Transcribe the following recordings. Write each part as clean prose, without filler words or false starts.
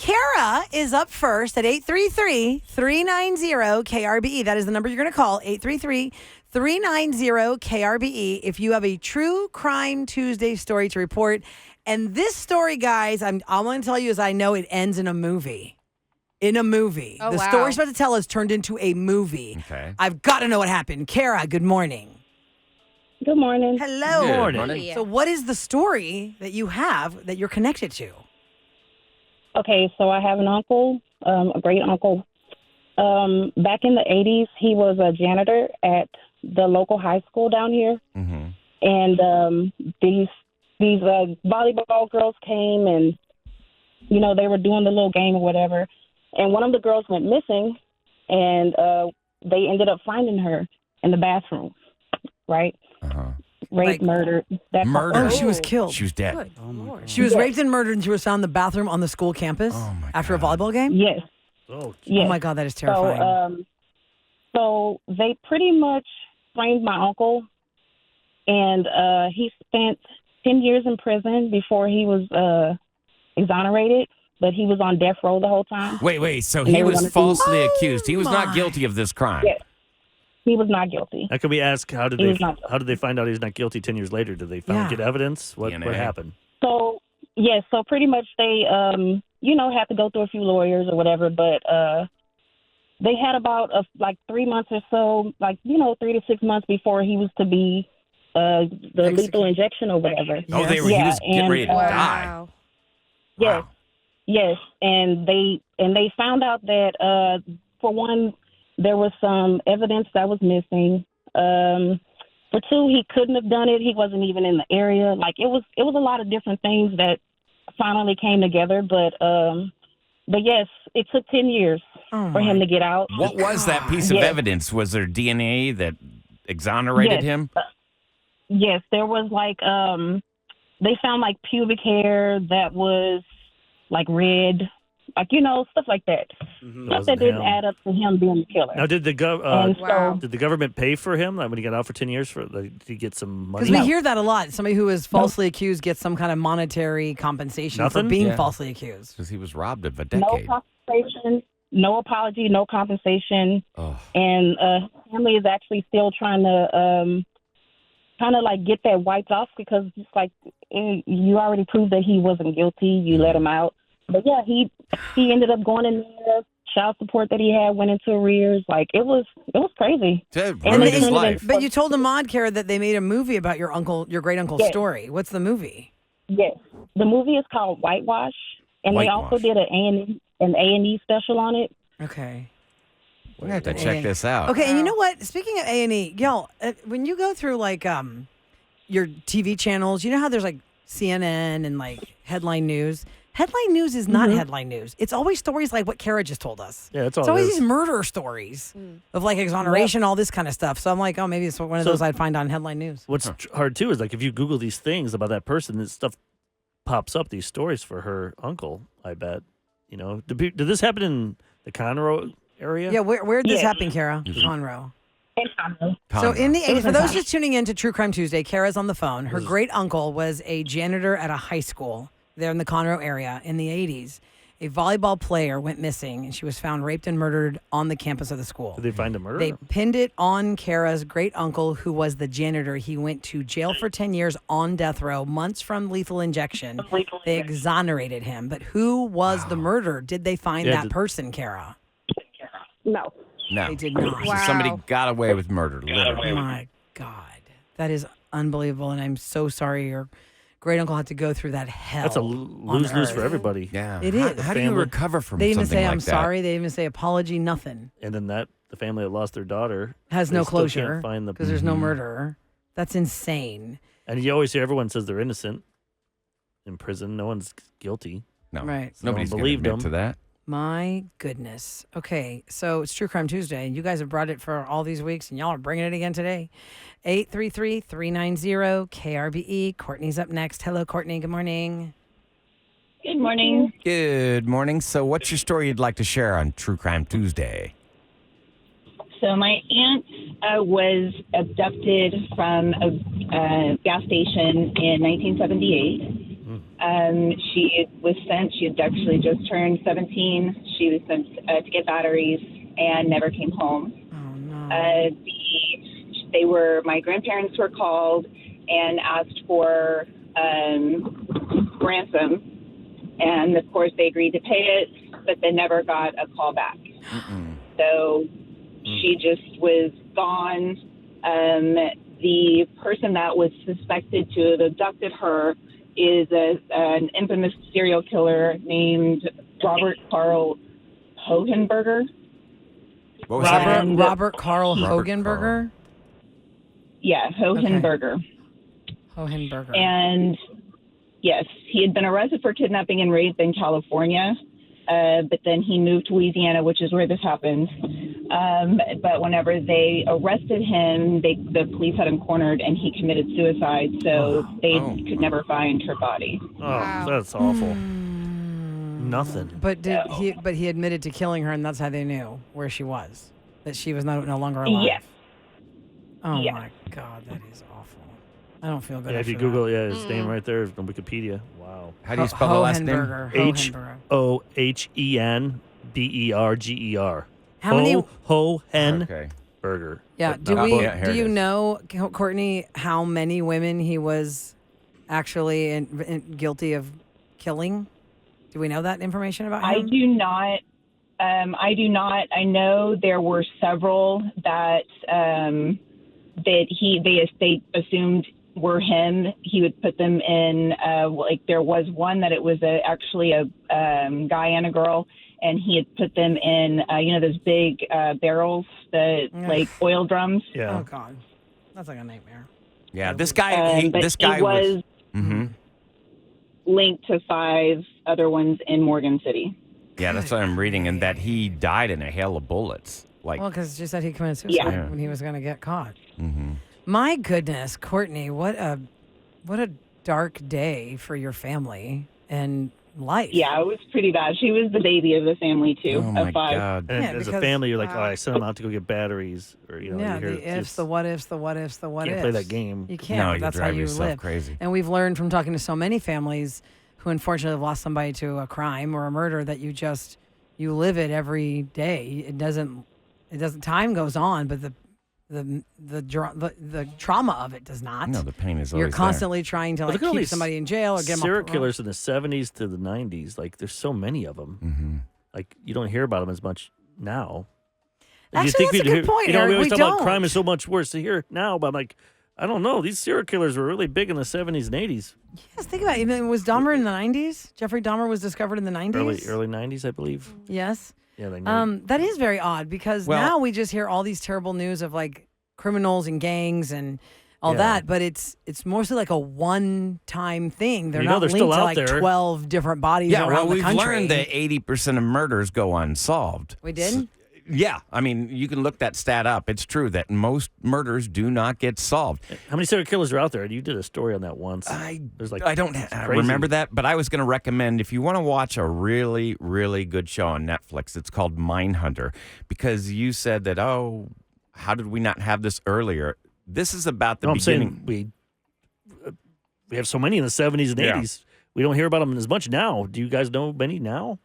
Kara is up first at 833-390-KRBE. That is the number you're going to call, 833-390-KRBE, if you have a True Crime Tuesday story to report. And this story, guys, all I'm going to tell you is I know it ends in a movie. In a movie. Oh, the wow. story she's about to tell us turned into a movie. Okay. I've got to know what happened. Kara, good morning. Good morning. Hello. Good morning. So what is the story that you have that you're connected to? Okay, so I have an uncle, a great uncle. Back in the 80s, he was a janitor at the local high school down here. Mm-hmm. And these volleyball girls came and, you know, they were doing the little game or whatever. And one of the girls went missing, and they ended up finding her in the bathroom, right? Uh-huh. Raped, murdered. Murdered. Oh, she was killed. She was dead. Good Lord. She was raped and murdered, and she was found in the bathroom on the school campus after a volleyball game? Yes. Oh, Yes. Oh, my God, that is terrifying. So they pretty much framed my uncle, and he spent 10 years in prison before he was exonerated, but he was on death row the whole time. Wait. So And he they were was gonna falsely accused. He was my. not guilty of this crime. Yes. He was not guilty. How can we ask? How did He was not they find out he's not guilty 10 years later? Did they finally get evidence? What DNA. happened? So, yes, so pretty much they, had to go through a few lawyers or whatever, but they had about 3 months or so, 3 to 6 months before he was to be the lethal injection or whatever. Oh, he was getting ready to die. Wow. Yes, Wow. yes, and they found out that for one, there was some evidence that was missing. For two, he couldn't have done it. He wasn't even in the area. It was a lot of different things that finally came together. But yes, it took 10 years for him to get out. What was that piece of Yes. evidence? Was there DNA that exonerated him? Yes, there was they found pubic hair that was red, stuff like that. Stuff that didn't add up to him being the killer. Now, did the Wow. did the government pay for him when he got out for 10 years? Did he get some money? Because we hear that a lot. Somebody who is falsely accused gets some kind of monetary compensation for Nothing? being Yeah. falsely accused. Because he was robbed of a No decade. compensation, no apology, no compensation. Oh. And his family is actually still trying to get that wiped off because it's you already proved that he wasn't guilty. You let him out. But yeah, he ended up going in there. Child support that he had went into arrears. It was crazy. It And ruined they his turned it life. in- But you told Ahmad, Kara, that they made a movie about your great uncle's Yes. story. What's the movie? Yes, the movie is called Whitewash, and they also Whitewash. did an A&E special on it. Okay. We have to check this out. Okay, and you know what? Speaking of A&E, y'all, when you go through your TV channels, you know how there's CNN and headline news? Headline news is not headline news. It's always stories like what Kara just told us. Yeah, that's all It's it always is. these murder stories of exoneration, all this kind of stuff. So I'm like, oh, maybe it's one of those I'd find on headline news. What's hard too is if you Google these things about that person, this stuff pops up. These stories for her uncle. I bet. Did this happen in the Conroe area? Yeah, where did this Yes. happen, Kara? Conroe. And Conroe. So in the 80s, for those Conroe. just tuning in to True Crime Tuesday, Kara's on the phone. Her great uncle was a janitor at a high school there in the Conroe area in the 80s. A volleyball player went missing, and she was found raped and murdered on the campus of the school. Did they find a murderer? They pinned it on Kara's great uncle, who was the janitor. He went to jail for 10 years on death row, months from lethal injection. They exonerated him. But who was the murderer? Did they find that person, Kara? No. No. They did not. So Wow. somebody got away with murder, literally. Oh my God. That is unbelievable. And I'm so sorry your great uncle had to go through that hell. That's a on lose-lose earth. for everybody. Yeah. It How, is. how do you Family. recover from They even something say, like I'm that? sorry. They even say apology, nothing. And then the family that lost their daughter Has they no still can't closure find the. because there's no murderer. That's insane. And you always hear everyone says they're innocent in prison. No one's guilty. No. Right. Nobody's going to believed admit him. to that. My goodness. Okay, so it's True Crime Tuesday, and you guys have brought it for all these weeks, and y'all are bringing it again today. 833-390-KRBE. Courtney's up next. Hello, Courtney. Good morning. Good morning. Good morning. So what's your story you'd like to share on True Crime Tuesday? So my aunt was abducted from a gas station in 1978. She was sent. She had actually just turned 17. She was sent to get batteries and never came home. Oh no. My grandparents were called and asked for ransom, and of course they agreed to pay it, but they never got a call back. So she just was gone. The person that was suspected to have abducted her is an infamous serial killer named Robert Carl Hohenberger. What was that? Robert Carl Robert Hogenberger? Yeah, Hohenberger. Hohenberger. And yes, he had been arrested for kidnapping and rape in California, but then he moved to Louisiana, which is where this happened. But whenever they arrested him, the police had him cornered, and he committed suicide. So they could never find her body. Oh, that's awful. Nothing. But he admitted to killing her, and that's how they knew where she was, that she was no longer alive. Yes. Oh Yeah. my God, that is awful. I don't feel good. Yeah, if you after Google, his name right there on Wikipedia. Wow. How do you spell the last name? Hohenberger. Hohenberger. How many? Hohenberger. Okay. Yeah. But Do not we? both. Yeah, here Do it you is. know, Courtney, how many women he was actually guilty of killing? Do we know that information about him? I do not. I know there were several that they assumed were him. He would put them in. There was one that it was actually a guy and a girl, and he had put them in. Those big barrels, like oil drums. Yeah. Oh God, that's like a nightmare. Yeah, this guy. But This guy he was Mhm. linked to 5 other ones in Morgan City. Yeah, that's what I'm reading, and that he died in a hail of bullets. Like, Well, because she said he committed suicide Yeah. when he was going to get caught. mhm. My goodness, Courtney, what a dark day for your family and life. Yeah, it was pretty bad. She was the baby of the family too, Oh my of 5. God. And Yeah, as a because- family, you're like, I sent them out to go get batteries. Or, Yeah, you hear the ifs, it's- the what ifs, the what ifs, the what Can't ifs. play that game. You can't. No, but you that's how drive you yourself live. crazy. And we've learned from talking to so many families who unfortunately have lost somebody to a crime or a murder that you live it every day. It doesn't. Time goes on, but the trauma of it does not. No, the pain is always You're constantly trying to But like look at all keep these somebody in jail or get them serial off killers in the 70s to the 90s. Like, there's so many of them. Mm-hmm. Like, you don't hear about them as much now. Actually, that's a we'd good hear- point, we Eric. always We talk about don't. crime is so much worse to hear now, but I'm like, I don't know. These serial killers were really big in the 70s and 80s. Yes, think about it. Even was Dahmer in the 90s? Jeffrey Dahmer was discovered in the 90s. Early 90s, I believe. Yes. Yeah, they knew. That is very odd because Well- now we just hear all these terrible news of like criminals and gangs and all Yeah. that, but it's mostly like a one-time thing. They're You know not they're linked still to out like there. 12 different bodies Yeah, around well, the we've country. learned that 80% of murders go unsolved. We did? Yeah, I mean, you can look that stat up. It's true that most murders do not get solved. How many serial killers are out there? You did a story on that once. There's like I don't it's crazy. remember that, but I was going to recommend if you want to watch a really, really good show on Netflix, it's called Mindhunter, because you said that, how did we not have this earlier? This is about the No, I'm beginning. saying we have so many in the 70s and Yeah. 80s. We don't hear about them as much now. Do you guys know many now?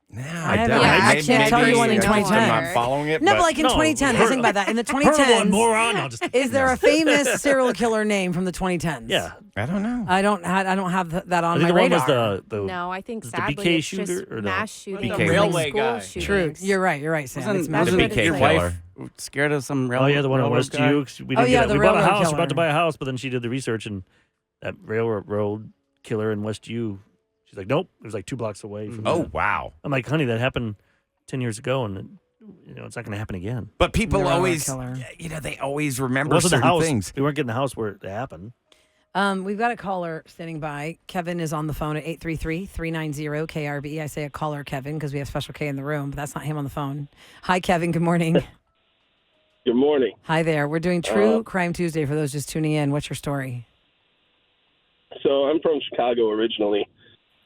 Nah, I don't. haven't- I Maybe- can't tell you one in maybe I'm 2010. not following it. No, but but like in No, 2010, her- think about that. In the Her one 2010s, moron. No, just is there a famous serial killer name from the 2010s? yeah. I don't know. I don't have that I on think my the one radar. was the No, I think was it the sadly BK it's just shooter or the- mass shootings, BK like railway school guy. shootings. True. You're right, Sam. It's Wasn't mass the wasn't BK your killer. wife scared of some Oh yeah, the one in railroad West guy? Ukes. We Oh, didn't yeah, get it. the We bought a railroad house. We're about to killer. buy a house, but then she did the research and that railroad killer in West U. She's like, nope, it was like 2 blocks away from. Oh, that. wow. I'm like, honey, that happened 10 years ago, and it's not going to happen again. But people The railroad always, killer. they always It remember wasn't the certain house. things. We weren't getting the house where it happened. We've got a caller standing by. Kevin is on the phone at 833-390-KRB. I say a caller, Kevin, because we have Special K in the room, but that's not him on the phone. Hi, Kevin. Good morning. Good morning. Hi there. We're doing True Crime Tuesday for those just tuning in. What's your story? So I'm from Chicago originally,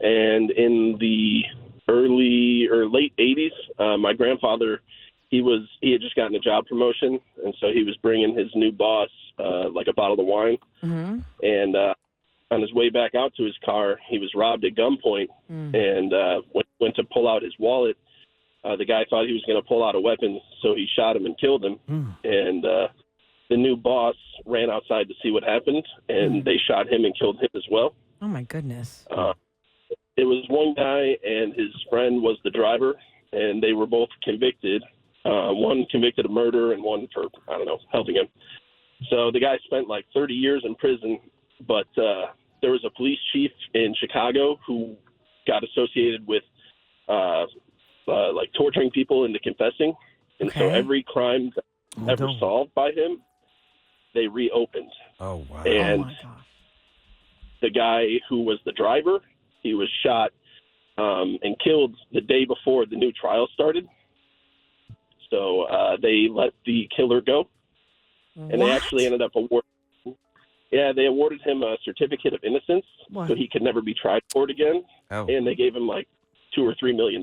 and in the early or late 80s, my grandfather, he had just gotten a job promotion, and so he was bringing his new boss like a bottle of wine, Mm-hmm. and on his way back out to his car, he was robbed at gunpoint, and went to pull out his wallet. The guy thought he was going to pull out a weapon, so he shot him and killed him. And the new boss ran outside to see what happened, and they shot him and killed him as well. Oh, my goodness. It was one guy, and his friend was the driver, and they were both convicted. One convicted of murder and one for, I don't know, helping him. So the guy spent like 30 years in prison, but there was a police chief in Chicago who got associated with like torturing people into confessing. And so every crime ever solved by him, they reopened. Oh, wow. And oh my gosh. the guy who was the driver, he was shot and killed the day before the new trial started. So they let the killer go. And they actually ended up they awarded him a certificate of innocence, so he could never be tried for it again. Oh. And they gave him like $2 or $3 million.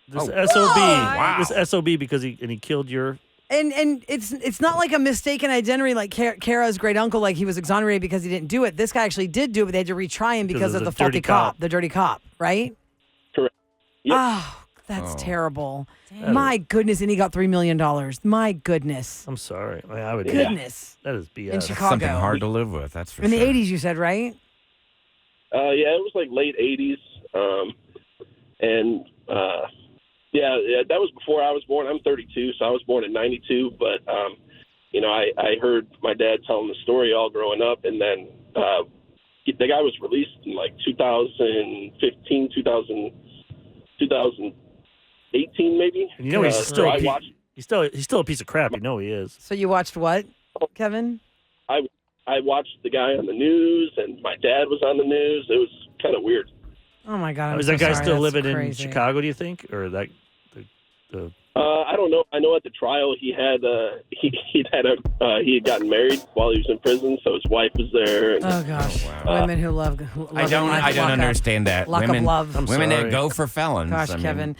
This Oh. SOB, Wow. this SOB because he killed your. And it's not like a mistaken identity like Kara's great uncle, like he was exonerated because he didn't do it. This guy actually did do it, but they had to retry him because of the faulty dirty cop. the dirty cop, right? Correct. Yep. Oh, that's terrible. Damn. My goodness, and he got $3 million. My goodness. I'm sorry. I would. Goodness. That is BS. In Chicago. Something hard to live with, that's for In sure. the 80s, you said, right? Yeah, it was like late 80s. That was before I was born. I'm 32, so I was born in 92. But, I heard my dad telling the story all growing up. And then the guy was released in like 2015, 2018 maybe. And you know he's So still I watched. he's still a piece of crap. You know he is. So you watched what, Kevin? I watched the guy on the news, and my dad was on the news. It was kind of weird. Oh, my God. Is I'm that so guy sorry. still That's living in crazy. Chicago? Do you think, or that the I don't know. I know at the trial he had he had gotten married while he was in prison, so his wife was there. And, Oh, gosh. wow. Women who love I don't lock up. understand that. Lock up women, love. I'm women that sorry. go for felons. Gosh, I mean, Kevin.